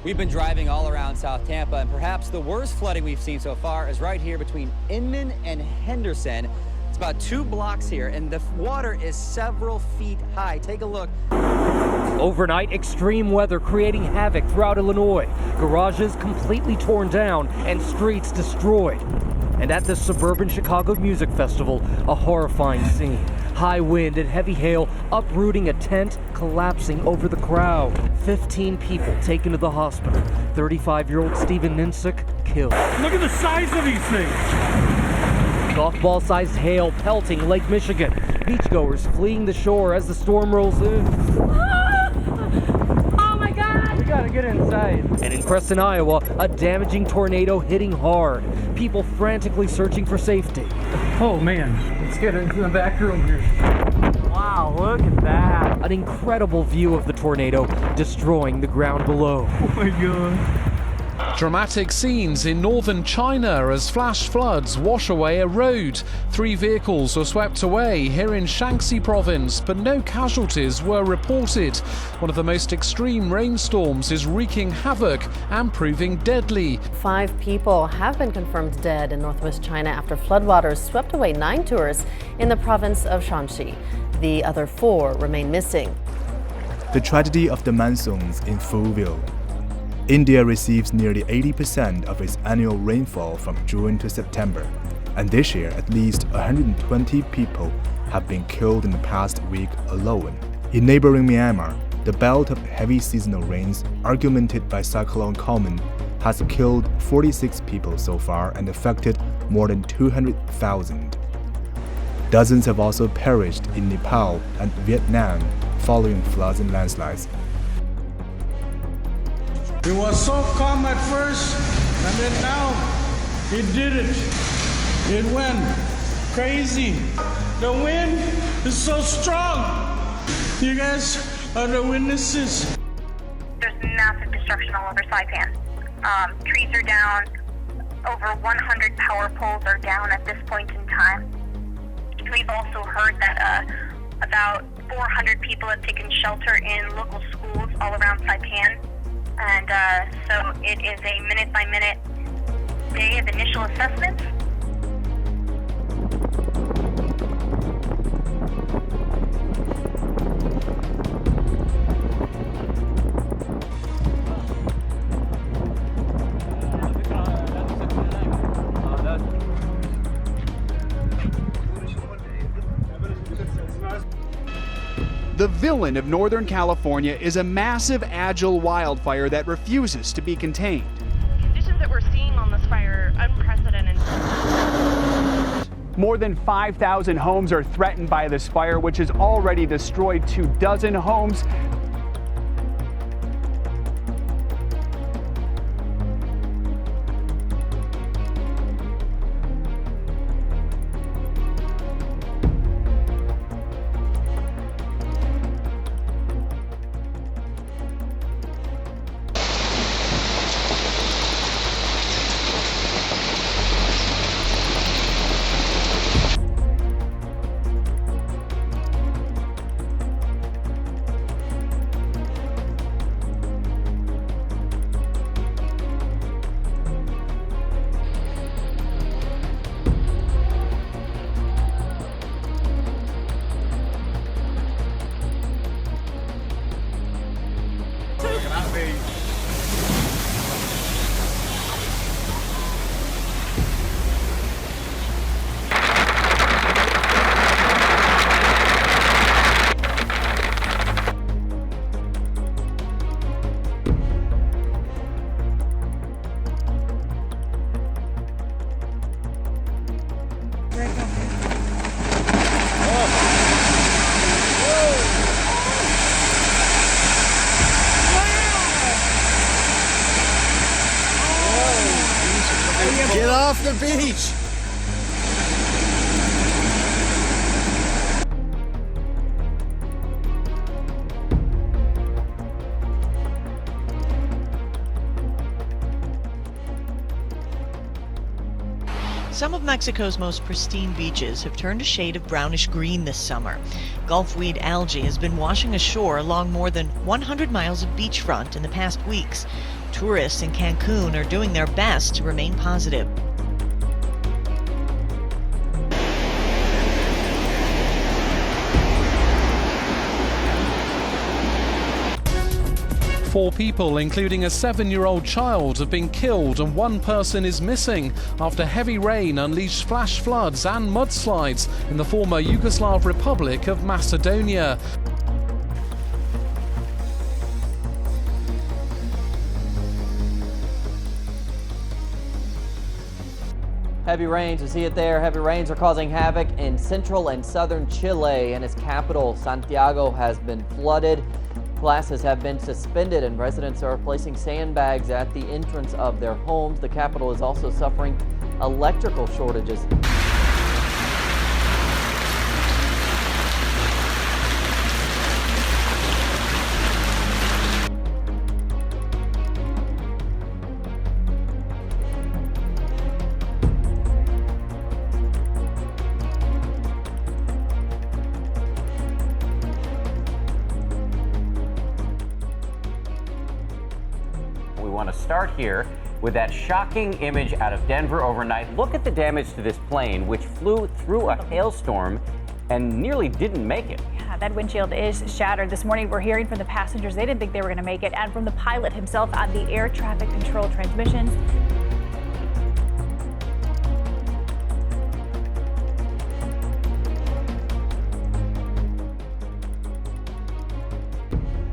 We've been driving all around South Tampa, and perhaps the worst flooding we've seen so far is right here between Inman and Henderson. It's about 2 blocks here, and the water is several feet high. Take a look. Overnight, extreme weather creating havoc throughout Illinois. Garages completely torn down and streets destroyed. And at the suburban Chicago Music Festival, a horrifying scene. High wind and heavy hail uprooting a tent, collapsing over the crowd. 15 people taken to the hospital. 35-year-old Stephen Ninsick killed. Look at the size of these things. Golf ball-sized hail pelting Lake Michigan. Beachgoers fleeing the shore as the storm rolls in. Oh my God! We gotta get inside. And in Preston, Iowa, a damaging tornado hitting hard. People frantically searching for safety. Oh man, let's get into the back room here. Wow, look at that. An incredible view of the tornado destroying the ground below. Oh my God. Dramatic scenes in northern China as flash floods wash away a road. 3 vehicles were swept away here in Shaanxi province, but no casualties were reported. One of the most extreme rainstorms is wreaking havoc and proving deadly. 5 people have been confirmed dead in northwest China after floodwaters swept away 9 tourists in the province of Shaanxi. The other 4 remain missing. The tragedy of the monsoons in full view. India receives nearly 80% of its annual rainfall from June to September, and this year at least 120 people have been killed in the past week alone. In neighboring Myanmar, the belt of heavy seasonal rains, augmented by Cyclone Coleman, has killed 46 people so far and affected more than 200,000. Dozens have also perished in Nepal and Vietnam following floods and landslides. It was so calm at first, and then now it did it. It went crazy. The wind is so strong. You guys are the witnesses. There's massive destruction all over Saipan. Trees are down. Over 100 power poles are down at this point in time. We've also heard that about 400 people have taken shelter in local schools all around Saipan. And so it is a minute-by-minute day of initial assessments. The villain of Northern California is a massive, agile wildfire that refuses to be contained. Conditions that we're seeing on this fire are unprecedented. More than 5,000 homes are threatened by this fire, which has already destroyed 24 homes. Get off the beach! Some of Mexico's most pristine beaches have turned a shade of brownish green this summer. Gulfweed algae has been washing ashore along more than 100 miles of beachfront in the past weeks. Tourists in Cancun are doing their best to remain positive. Four people, including a 7-year-old child, have been killed and one person is missing after heavy rain unleashed flash floods and mudslides in the former Yugoslav Republic of Macedonia. Heavy rains, you see it there. Heavy rains are causing havoc in central and southern Chile, and its capital, Santiago, has been flooded. Classes have been suspended and residents are placing sandbags at the entrance of their homes. The capital is also suffering electrical shortages. We want to start here with that shocking image out of Denver overnight. Look at the damage to this plane, which flew through a hailstorm and nearly didn't make it. Yeah, that windshield is shattered. This morning, we're hearing from the passengers they didn't think they were going to make it, and from the pilot himself on the air traffic control transmissions.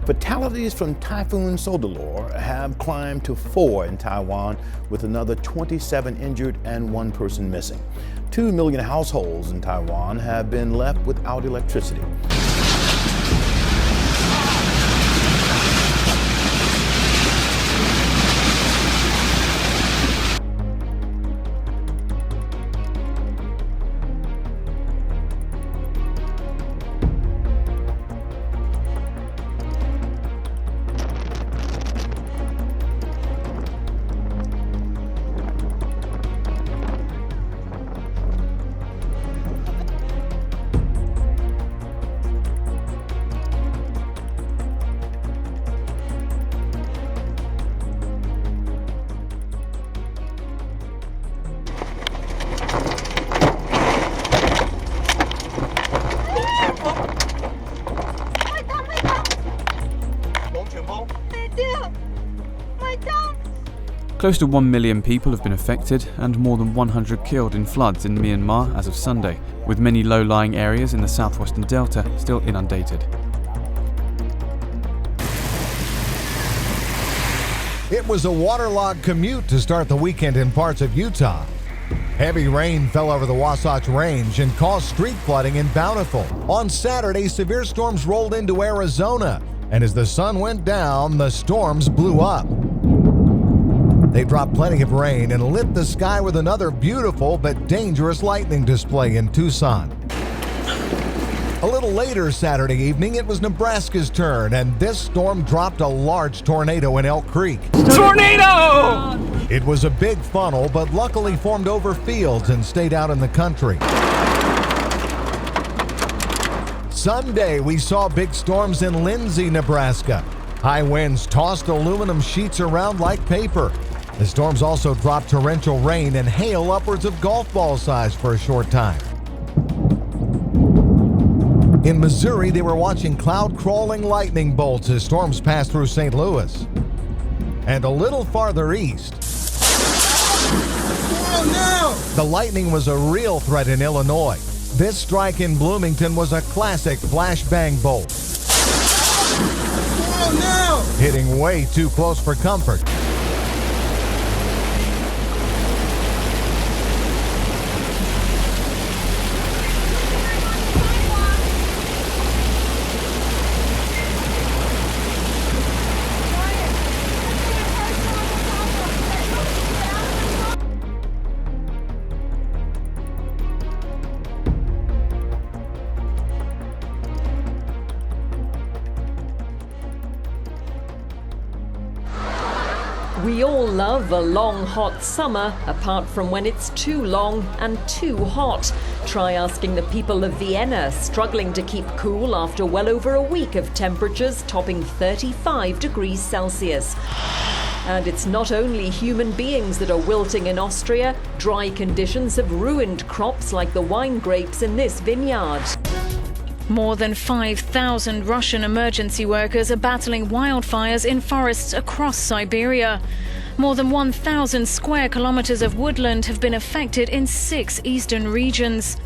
Fatalities from Typhoon Soudelor have climbed to 4 in Taiwan, with another 27 injured and 1 person missing. 2 million households in Taiwan have been left without electricity. Close to 1 million people have been affected and more than 100 killed in floods in Myanmar as of Sunday, with many low-lying areas in the southwestern delta still inundated. It was a waterlogged commute to start the weekend in parts of Utah. Heavy rain fell over the Wasatch Range and caused street flooding in Bountiful. On Saturday, severe storms rolled into Arizona, and as the sun went down, the storms blew up. They dropped plenty of rain and lit the sky with another beautiful but dangerous lightning display in Tucson. A little later Saturday evening, it was Nebraska's turn, and this storm dropped a large tornado in Elk Creek. Tornado! It was a big funnel, but luckily formed over fields and stayed out in the country. Sunday, we saw big storms in Lindsay, Nebraska. High winds tossed aluminum sheets around like paper. The storms also dropped torrential rain and hail upwards of golf ball size for a short time. In Missouri, they were watching cloud-crawling lightning bolts as storms passed through St. Louis. And a little farther east, the lightning was a real threat in Illinois. This strike in Bloomington was a classic flashbang bolt. Hitting way too close for comfort. We all love a long, hot summer, apart from when it's too long and too hot. Try asking the people of Vienna, struggling to keep cool after well over a week of temperatures topping 35 degrees Celsius. And it's not only human beings that are wilting in Austria. Dry conditions have ruined crops like the wine grapes in this vineyard. More than 5,000 Russian emergency workers are battling wildfires in forests across Siberia. More than 1,000 square kilometers of woodland have been affected in 6 eastern regions.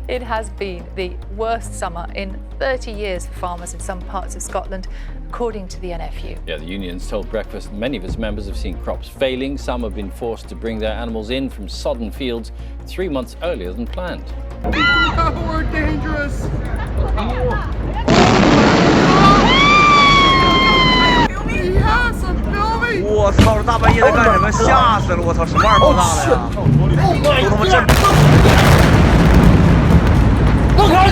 It has been the worst summer in 30 years for farmers in some parts of Scotland, according to the NFU. Yeah, the unions told Breakfast many of its members have seen crops failing. Some have been forced to bring their animals in from sodden fields 3 months earlier than planned. We're dangerous!我操！这大半夜的干什么？吓死了！我操，什么玩意儿爆炸的呀？都他妈震！放开！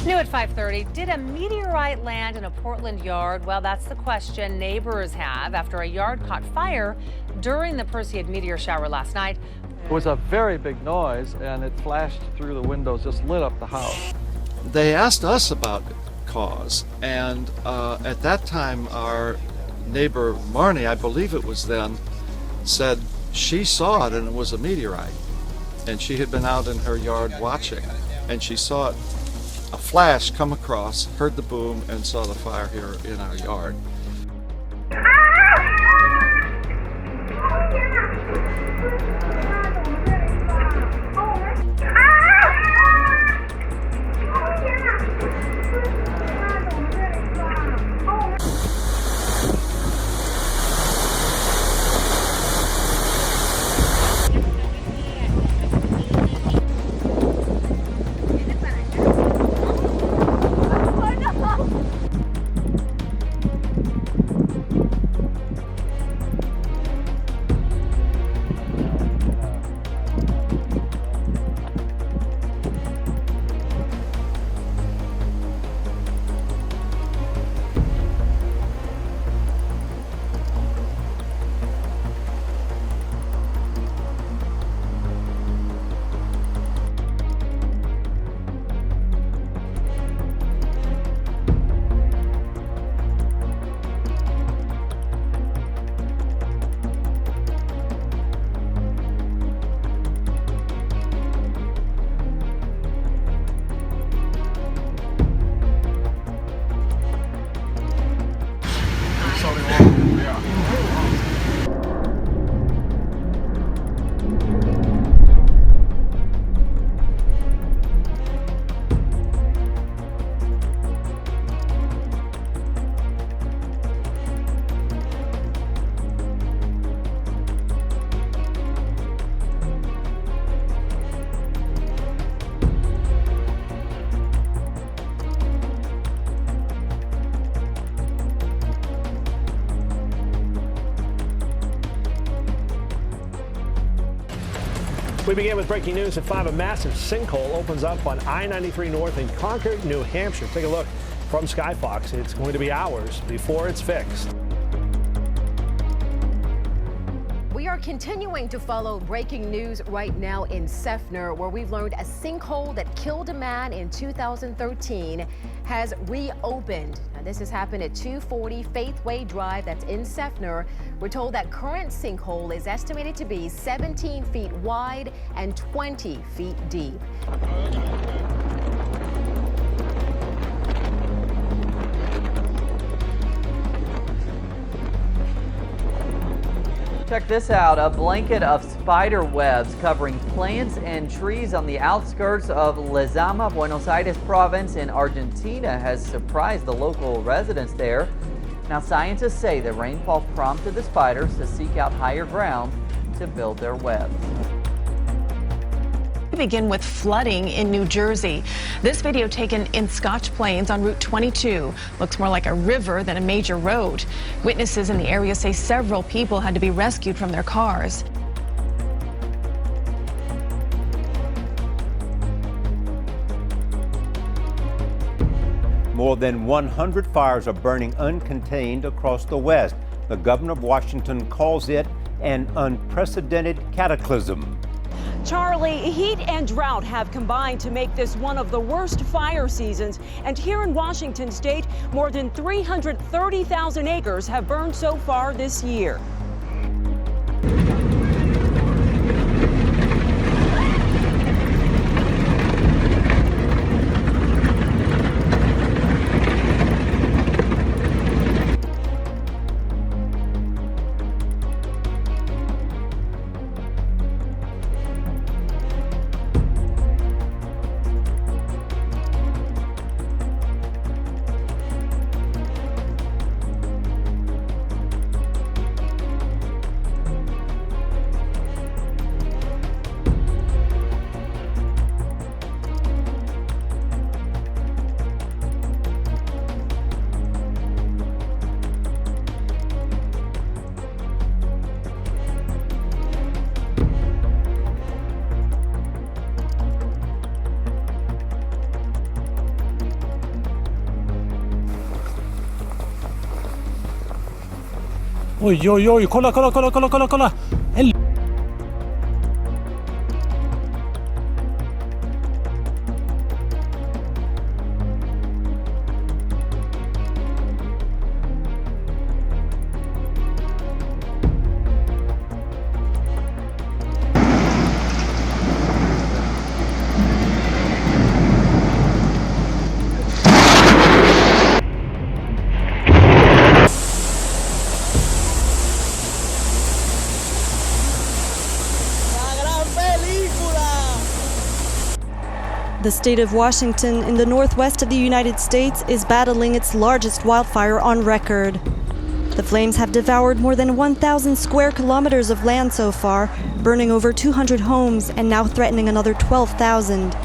New at 5:30, did a meteorite land in a Portland yard? Well, that's the question neighbors have after a yard caught fire during the Perseid meteor shower last night. It was a very big noise, and it flashed through the windows, just lit up the house. They asked us about cause, and at that time our neighbor Marnie, I believe it was then, said she saw it and it was a meteorite, and she had been out in her yard watching, and she saw it, a flash come across, heard the boom, and saw the fire here in our yard. We begin with breaking news at 5. A massive sinkhole opens up on I-93 North in Concord, New Hampshire. Take a look from Skyfox. It's going to be hours before it's fixed. We are continuing to follow breaking news right now in Seffner, where we've learned a sinkhole that killed a man in 2013 has reopened. Now, this has happened at 240 Faithway Drive, that's in Seffner. We're told that current sinkhole is estimated to be 17 feet wide and 20 feet deep. Check this out, a blanket of spider webs covering plants and trees on the outskirts of Lezama, Buenos Aires province in Argentina has surprised the local residents there. Now, scientists say the rainfall prompted the spiders to seek out higher ground to build their webs. We begin with flooding in New Jersey. This video taken in Scotch Plains on Route 22 looks more like a river than a major road. Witnesses in the area say several people had to be rescued from their cars. More than 100 fires are burning uncontained across the West. The governor of Washington calls it an unprecedented cataclysm. Charlie, heat and drought have combined to make this one of the worst fire seasons. And here in Washington state, more than 330,000 acres have burned so far this year. Oj, oj, oj, kolla, kolla, kolla, kolla, kolla, kolla! The state of Washington in the northwest of the United States is battling its largest wildfire on record. The flames have devoured more than 1,000 square kilometers of land so far, burning over 200 homes and now threatening another 12,000.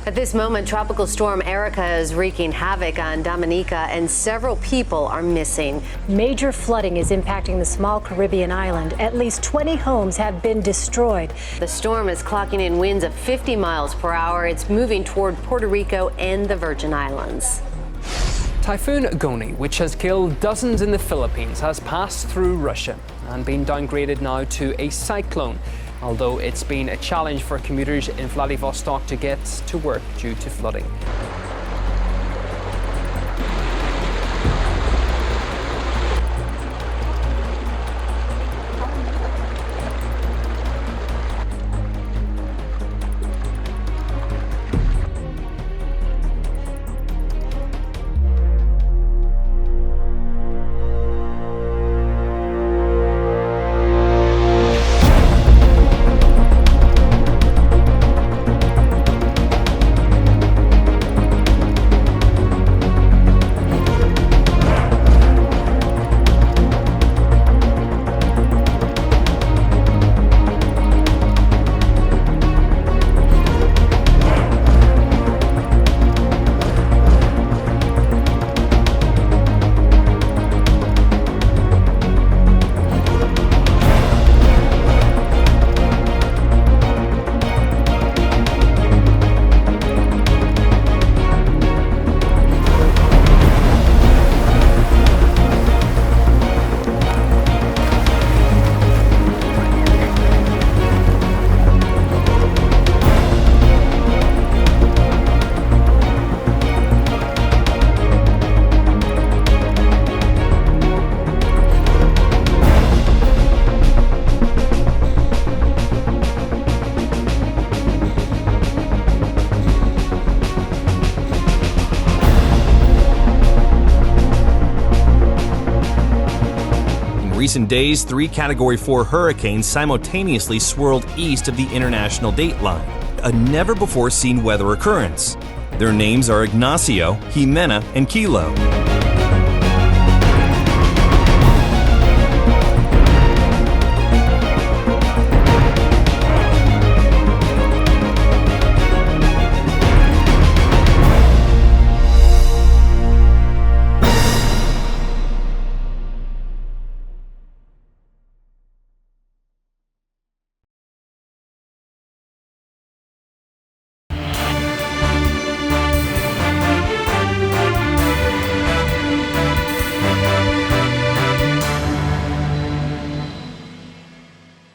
At this moment, Tropical Storm Erica is wreaking havoc on Dominica, and several people are missing. Major flooding is impacting the small Caribbean island. At least 20 homes have been destroyed. The storm is clocking in winds of 50 miles per hour. It's moving toward Puerto Rico and the Virgin Islands. Typhoon Goni, which has killed dozens in the Philippines, has passed through Russia and been downgraded now to a cyclone, although it's been a challenge for commuters in Vladivostok to get to work due to flooding. recent days, 3 Category 4 hurricanes simultaneously swirled east of the international date line, a never-before-seen weather occurrence. Their names are Ignacio, Jimena, and Kilo.